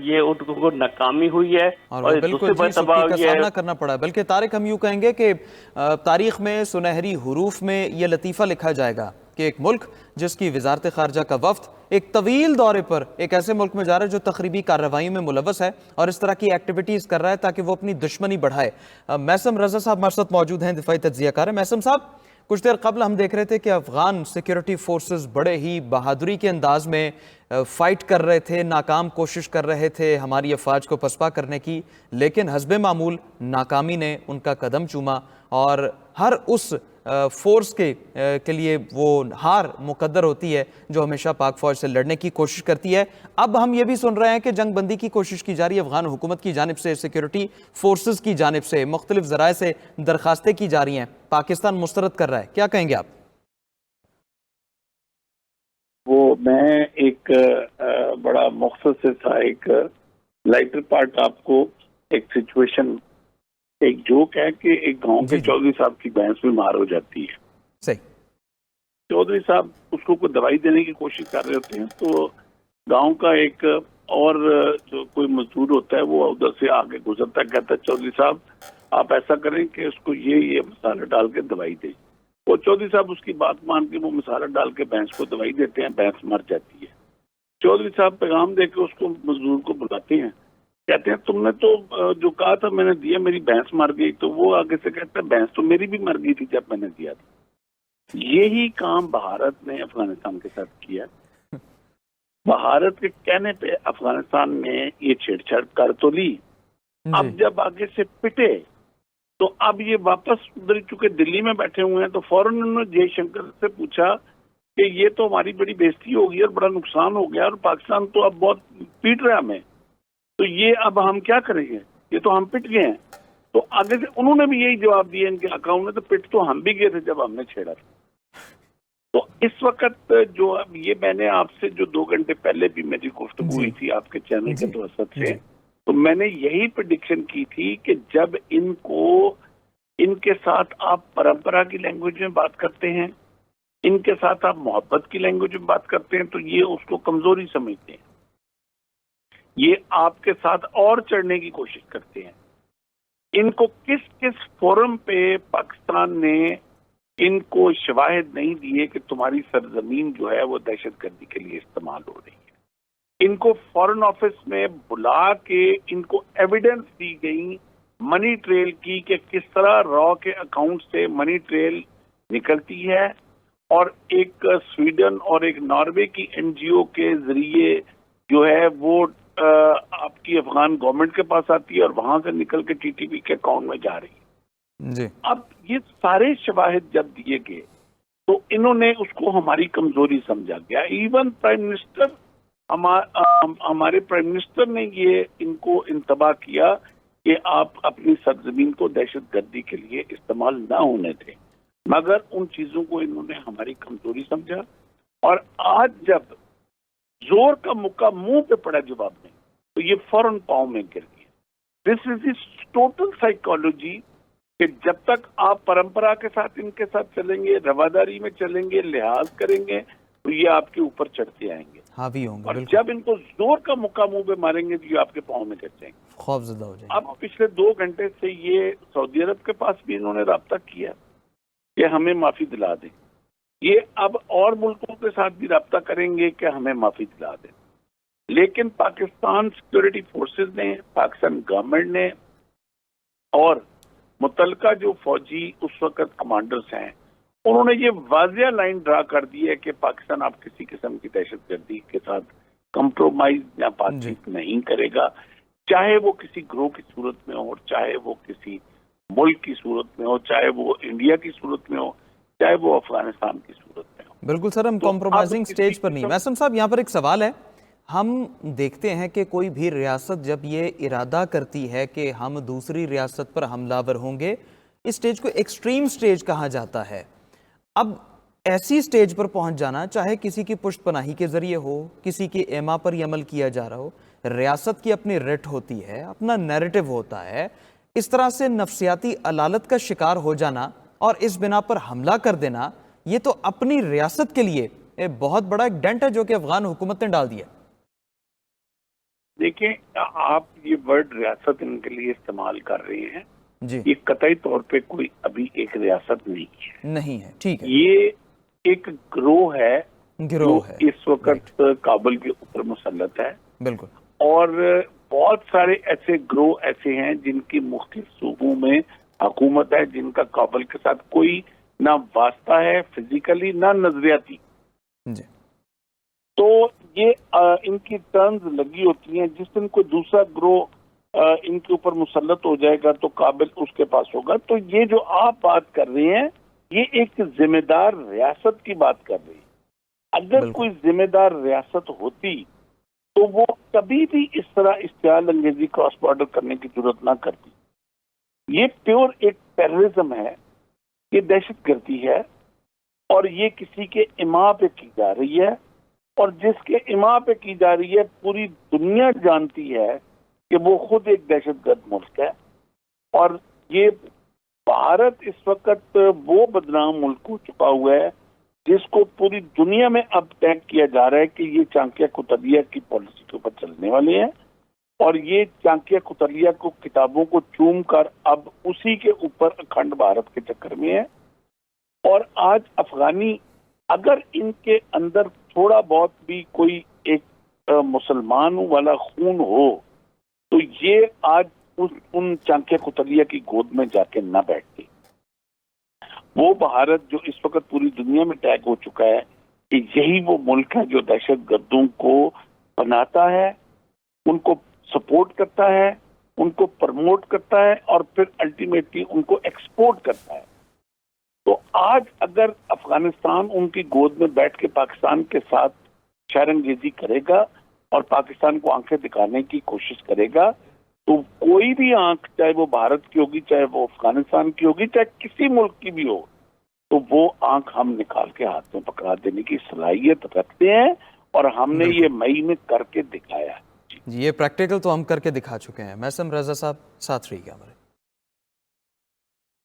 یہ ان کو ناکامی ہوئی ہے اور بالکل دوسری سختی مرتبہ کا یہ سامنا کرنا پڑا ہے۔ بلکہ طارق ہم یوں کہیں گے کہ تاریخ میں سنہری حروف میں یہ لطیفہ لکھا جائے گا کہ ایک ملک جس کی وزارت خارجہ کا وفد ایک طویل دورے پر ایک ایسے ملک میں جا رہا ہے جو تخریبی کارروائیوں میں ملوث ہے اور اس طرح کی ایکٹیویٹیز کر رہا ہے تاکہ وہ اپنی دشمنی بڑھائے۔ میثم رضا صاحب ہمارے ساتھ موجود ہیں، دفاعی تجزیہ کار ہیں۔ میثم صاحب، کچھ دیر قبل ہم دیکھ رہے تھے کہ افغان سیکیورٹی فورسز بڑے ہی بہادری کے انداز میں فائٹ کر رہے تھے، ناکام کوشش کر رہے تھے ہماری افواج کو پسپا کرنے کی، لیکن حسب معمول ناکامی نے ان کا قدم چوما اور ہر اس فورس کے لیے وہ ہار مقدر ہوتی ہے جو ہمیشہ پاک فوج سے لڑنے کی کوشش کرتی ہے۔ اب ہم یہ بھی سن رہے ہیں کہ جنگ بندی کی کوشش کی جا رہی ہے افغان حکومت کی جانب سے، سیکیورٹی فورسز کی جانب سے مختلف ذرائع سے درخواستیں کی جا رہی ہیں، پاکستان مسترد کر رہا ہے، کیا کہیں گے آپ؟ وہ میں ایک بڑا مختصر تھا، ایک لائٹر پارٹ آپ کو ایک سچویشن، ایک جوک ہے کہ ایک گاؤں کے چودھری صاحب کی بھینس بیمار ہو جاتی ہے۔ صحیح۔ چودھری صاحب اس کو کوئی دوائی دینے کی کوشش کر رہے ہوتے ہیں تو گاؤں کا ایک اور جو کوئی مزدور ہوتا ہے وہ ادھر سے آگے گزرتا ہے، کہتا ہے چودھری صاحب آپ ایسا کریں کہ اس کو یہ مسالہ ڈال کے دوائی دیں۔ وہ چودھری صاحب اس کی بات مان کے وہ مسالہ ڈال کے بھینس کو دوائی دیتے ہیں، بھینس مر جاتی ہے۔ چودھری صاحب پیغام دے کے اس کو مزدور کو بلاتے ہیں، کہتے ہیں تم نے تو جو کہا تھا میں نے دیا، میری بھینس مر گئی۔ تو وہ آگے سے کہتا ہے بھینس تو میری بھی مر گئی تھی جب میں نے دیا تھا۔ یہی کام بھارت نے افغانستان کے ساتھ کیا۔ بھارت کے کہنے پہ افغانستان نے یہ چھیڑ چھاڑ کر تو لی، اب جب آگے سے پٹے تو اب یہ واپس ادھر چونکہ دلی میں بیٹھے ہوئے ہیں تو فوراً انہوں نے جے شنکر سے پوچھا کہ یہ تو ہماری بڑی بےزتی ہو گئی اور بڑا نقصان ہو گیا اور پاکستان تو اب بہت پیٹ رہا ہمیں، تو یہ اب ہم کیا کریں گے، یہ تو ہم پٹ گئے ہیں۔ تو آگے سے انہوں نے بھی یہی جواب دیا ان کے آقاؤں نے، تو پٹ تو ہم بھی گئے تھے جب ہم نے چھیڑا تھا۔ تو اس وقت جو اب یہ میں نے آپ سے جو 2 گھنٹے پہلے بھی میری گفتگو ہوئی تھی آپ کے چینل کے توسط سے، تو میں نے یہی پریڈکشن کی تھی کہ جب ان کے ساتھ آپ پرمپرا کی لینگویج میں بات کرتے ہیں، ان کے ساتھ آپ محبت کی لینگویج میں بات کرتے ہیں، تو یہ اس کو کمزوری سمجھتے ہیں، یہ آپ کے ساتھ اور چڑھنے کی کوشش کرتے ہیں۔ ان کو کس فورم پہ پاکستان نے ان کو شواہد نہیں دیے کہ تمہاری سرزمین جو ہے وہ دہشت گردی کے لیے استعمال ہو رہی ہے؟ ان کو فورن آفس میں بلا کے ان کو ایویڈنس دی گئی منی ٹریل کی کہ کس طرح را کے اکاؤنٹ سے منی ٹریل نکلتی ہے، اور ایک سویڈن اور ایک ناروے کی این جی او کے ذریعے جو ہے وہ آپ کی افغان گورنمنٹ کے پاس آتی ہے اور وہاں سے نکل کے ٹی ٹی پی کے اکاؤنٹ میں جا رہی ہے۔ اب یہ سارے شواہد جب دیے گئے تو انہوں نے اس کو ہماری کمزوری سمجھا گیا۔ ایون پرائم منسٹر، ہمارے پرائم منسٹر نے یہ ان کو انتباہ کیا کہ آپ اپنی سرزمین کو دہشت گردی کے لیے استعمال نہ ہونے دیں، مگر ان چیزوں کو انہوں نے ہماری کمزوری سمجھا، اور آج جب زور کا موقع منہ پہ پڑا جواب میں تو یہ فوراً پاؤں میں گر گیا۔ دس از دی ٹوٹل سائیکالوجی کہ جب تک آپ پرمپرا کے ساتھ ان کے ساتھ چلیں گے، رواداری میں چلیں گے، لحاظ کریں گے، تو یہ آپ کے اوپر چڑھتے آئیں گے، حاوی ہوں گے، اور جب ان کو زور کا موقع منہ پہ ماریں گے تو یہ آپ کے پاؤں میں گر جائیں گے، خوف زدہ ہو جائیں گے۔ اب پچھلے 2 گھنٹے سے یہ سعودی عرب کے پاس بھی انہوں نے رابطہ کیا کہ ہمیں معافی دلا دیں، یہ اب اور ملکوں کے ساتھ بھی رابطہ کریں گے کہ ہمیں معافی دلا دیں، لیکن پاکستان سیکورٹی فورسز نے، پاکستان گورنمنٹ نے اور متعلقہ جو فوجی اس وقت کمانڈرز ہیں، انہوں نے یہ واضح لائن ڈرا کر دی ہے کہ پاکستان اب کسی قسم کی دہشت گردی کے ساتھ کمپرومائز یا بات چیت نہیں کرے گا، چاہے وہ کسی گروہ کی صورت میں ہو، چاہے وہ کسی ملک کی صورت میں ہو، چاہے وہ انڈیا کی صورت میں ہو، چاہے وہ افغانستان کی صورت میں ہو۔ بالکل سر، ہم کمپرومائزنگ سٹیج پر نہیں۔ میثم صاحب، یہاں پر ایک سوال ہے، ہم دیکھتے ہیں کہ کوئی بھی ریاست جب یہ ارادہ کرتی ہے کہ ہم دوسری ریاست پر حملہ آور ہوں گے، اس سٹیج کو ایکسٹریم سٹیج کہا جاتا ہے۔ اب ایسی سٹیج پر پہنچ جانا، چاہے کسی کی پشت پناہی کے ذریعے ہو، کسی کے ایما پر یہ عمل کیا جا رہا ہو، ریاست کی اپنی ریٹ ہوتی ہے، اپنا نیریٹو ہوتا ہے، اس طرح سے نفسیاتی علالت کا شکار ہو جانا اور اس بنا پر حملہ کر دینا، یہ تو اپنی ریاست کے لیے ایک بہت بڑا ایک ڈنٹ ہے جو کہ افغان حکومت نے ڈال دیا۔ دیکھیں آپ یہ ورڈ ریاست ان کے لیے استعمال کر رہے ہیں، جی یہ قطعی طور پہ کوئی ابھی ایک ریاست نہیں ہے، نہیں ہے، ٹھیک ہے، یہ ایک گروہ ہے گروہ جو ہے، اس وقت کابل کے اوپر مسلط ہے، بالکل، اور بہت سارے ایسے گروہ ایسے ہیں جن کی مختلف صوبوں میں حکومت ہے، جن کا کابل کے ساتھ کوئی نہ واسطہ ہے فزیکلی نہ نظریاتی، جی تو یہ ان کی ٹرمز لگی ہوتی ہیں، جس دن کوئی دوسرا گروہ ان کے اوپر مسلط ہو جائے گا تو کابل اس کے پاس ہوگا. تو یہ جو آپ بات کر رہے ہیں یہ ایک ذمہ دار ریاست کی بات کر رہی ہے. اگر بالکل. کوئی ذمہ دار ریاست ہوتی تو وہ کبھی بھی اس طرح اشتعال انگیزی کراس بارڈر کرنے کی ضرورت نہ کرتی. یہ پیور ایک ٹیررزم ہے، یہ دہشت گردی ہے، اور یہ کسی کے اماں پہ کی جا رہی ہے، اور جس کے اماں پہ کی جا رہی ہے پوری دنیا جانتی ہے کہ وہ خود ایک دہشت گرد ملک ہے. اور یہ بھارت اس وقت وہ بدنام ملک ہو چکا ہوا ہے جس کو پوری دنیا میں اب ٹیگ کیا جا رہا ہے کہ یہ چانکیہ کتلیہ کی پالیسی کے اوپر چلنے والے ہیں، اور یہ چانکیہ کتلیہ کو کتابوں کو چوم کر اب اسی کے اوپر اکھنڈ بھارت کے چکر میں ہے. اور آج افغانی اگر ان کے اندر تھوڑا بہت بھی کوئی ایک مسلمانوں والا خون ہو تو یہ آج ان چانکیہ کتلیہ کی گود میں جا کے نہ بیٹھتے. وہ بھارت جو اس وقت پوری دنیا میں ٹیگ ہو چکا ہے کہ یہی وہ ملک ہے جو دہشت گردوں کو بناتا ہے، ان کو سپورٹ کرتا ہے، ان کو پرموٹ کرتا ہے، اور پھر الٹیمیٹلی ان کو ایکسپورٹ کرتا ہے. تو آج اگر افغانستان ان کی گود میں بیٹھ کے پاکستان کے ساتھ شر انگیزی کرے گا اور پاکستان کو آنکھیں دکھانے کی کوشش کرے گا تو کوئی بھی آنکھ، چاہے وہ بھارت کی ہوگی، چاہے وہ افغانستان کی ہوگی، چاہے کسی ملک کی بھی ہو، تو وہ آنکھ ہم نکال کے ہاتھ میں پکڑا دینے کی صلاحیت رکھتے ہیں، اور ہم نے یہ مئی میں کر کے دکھایا ہے. یہ پریکٹیکل تو ہم کر کے دکھا چکے ہیں. محسن رضا صاحب ساتھ رہیے ہمارے.